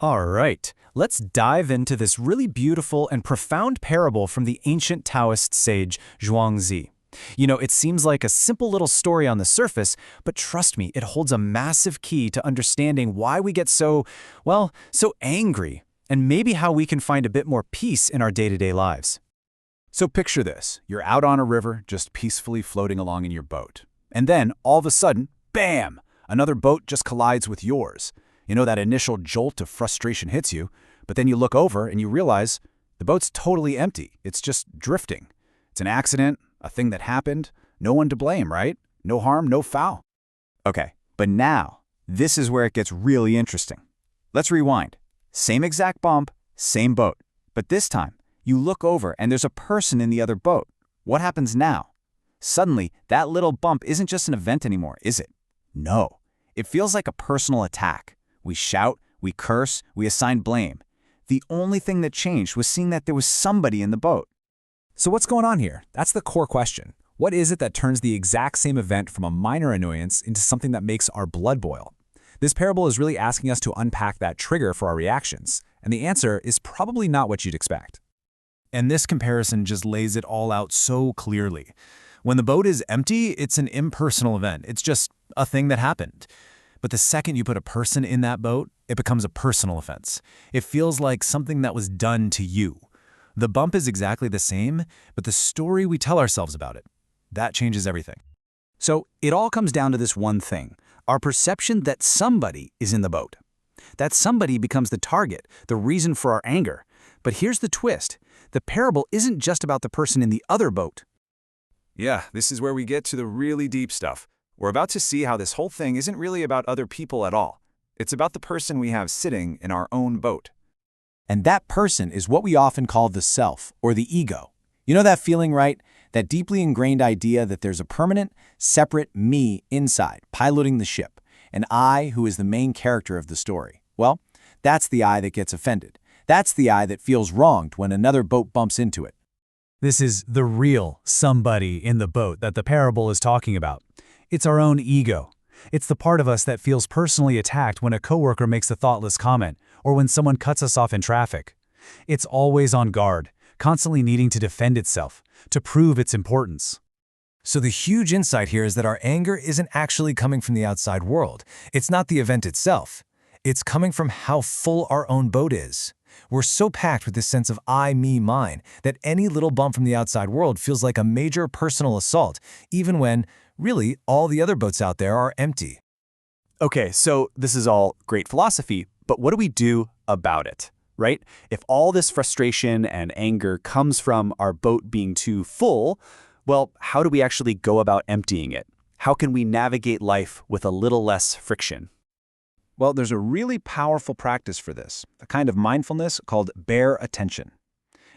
All right, let's dive into this really beautiful and profound parable from the ancient Taoist sage Zhuang Zi. It seems like a simple little story on the surface, but trust me, it holds a massive key to understanding why we get so angry, and maybe how we can find a bit more peace in our day-to-day lives. So picture this. You're out on a river, just peacefully floating along in your boat. And then, all of a sudden, bam! Another boat just collides with yours. That initial jolt of frustration hits you, but then you look over and you realize the boat's totally empty. It's just drifting. It's an accident, a thing that happened. No one to blame, right? No harm, no foul. Okay, but now, this is where it gets really interesting. Let's rewind. Same exact bump, same boat. But this time, you look over and there's a person in the other boat. What happens now? Suddenly, that little bump isn't just an event anymore, is it? No. It feels like a personal attack. We shout, we curse, we assign blame. The only thing that changed was seeing that there was somebody in the boat. So what's going on here? That's the core question. What is it that turns the exact same event from a minor annoyance into something that makes our blood boil? This parable is really asking us to unpack that trigger for our reactions, and the answer is probably not what you'd expect. And this comparison just lays it all out so clearly. When the boat is empty, it's an impersonal event. It's just a thing that happened. But the second you put a person in that boat, it becomes a personal offense. It feels like something that was done to you. The bump is exactly the same, but the story we tell ourselves about it, that changes everything. So it all comes down to this one thing, our perception that somebody is in the boat. That somebody becomes the target, the reason for our anger. But here's the twist. The parable isn't just about the person in the other boat. Yeah, this is where we get to the really deep stuff. We're about to see how this whole thing isn't really about other people at all. It's about the person we have sitting in our own boat. And that person is what we often call the self, or the ego. You know that feeling, right? That deeply ingrained idea that there's a permanent, separate me inside, piloting the ship, an I who is the main character of the story. Well, that's the I that gets offended. That's the I that feels wronged when another boat bumps into it. This is the real somebody in the boat that the parable is talking about. It's our own ego. It's the part of us that feels personally attacked when a coworker makes a thoughtless comment or when someone cuts us off in traffic. It's always on guard, constantly needing to defend itself, to prove its importance. So the huge insight here is that our anger isn't actually coming from the outside world. It's not the event itself. It's coming from how full our own boat is. We're so packed with this sense of I, me, mine that any little bump from the outside world feels like a major personal assault, even when, really, all the other boats out there are empty. Okay, so this is all great philosophy, but what do we do about it, right? If all this frustration and anger comes from our boat being too full, well, how do we actually go about emptying it? How can we navigate life with a little less friction? Well, there's a really powerful practice for this, a kind of mindfulness called bare attention.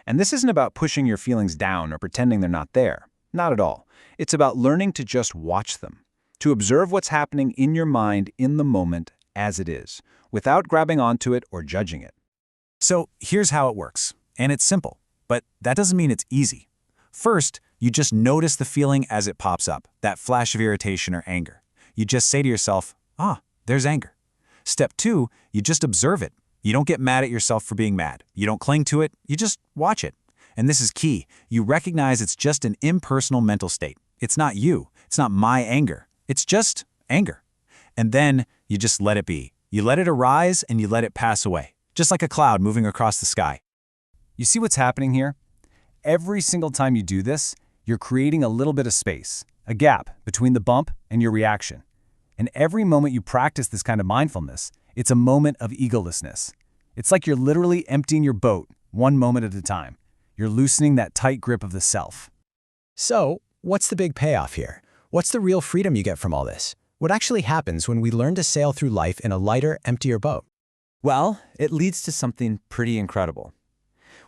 And this isn't about pushing your feelings down or pretending they're not there. Not at all. It's about learning to just watch them, to observe what's happening in your mind in the moment as it is, without grabbing onto it or judging it. So here's how it works, and it's simple, but that doesn't mean it's easy. First, you just notice the feeling as it pops up, that flash of irritation or anger. You just say to yourself, there's anger. Step 2, you just observe it. You don't get mad at yourself for being mad. You don't cling to it, you just watch it. And this is key. You recognize it's just an impersonal mental state. It's not you. It's not my anger. It's just anger. And then you just let it be. You let it arise and you let it pass away, just like a cloud moving across the sky. You see what's happening here? Every single time you do this, you're creating a little bit of space, a gap between the bump and your reaction. And every moment you practice this kind of mindfulness, it's a moment of egolessness. It's like you're literally emptying your boat one moment at a time. You're loosening that tight grip of the self. So, what's the big payoff here? What's the real freedom you get from all this? What actually happens when we learn to sail through life in a lighter, emptier boat? Well, it leads to something pretty incredible.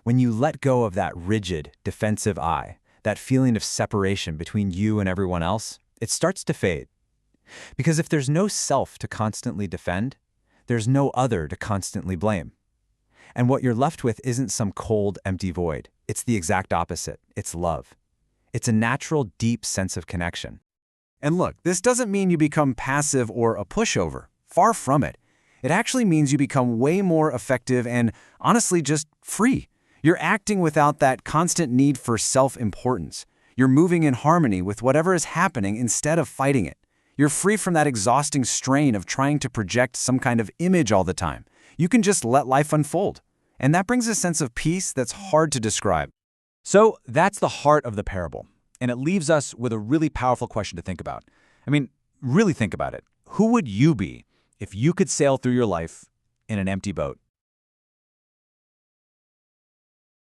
When you let go of that rigid, defensive I, that feeling of separation between you and everyone else, it starts to fade. Because if there's no self to constantly defend, there's no other to constantly blame. And what you're left with isn't some cold, empty void. It's the exact opposite. It's love. It's a natural, deep sense of connection. And look, this doesn't mean you become passive or a pushover. Far from it. It actually means you become way more effective and, honestly, just free. You're acting without that constant need for self-importance. You're moving in harmony with whatever is happening instead of fighting it. You're free from that exhausting strain of trying to project some kind of image all the time. You can just let life unfold. And that brings a sense of peace that's hard to describe. So that's the heart of the parable. And it leaves us with a really powerful question to think about. I mean, really think about it. Who would you be if you could sail through your life in an empty boat?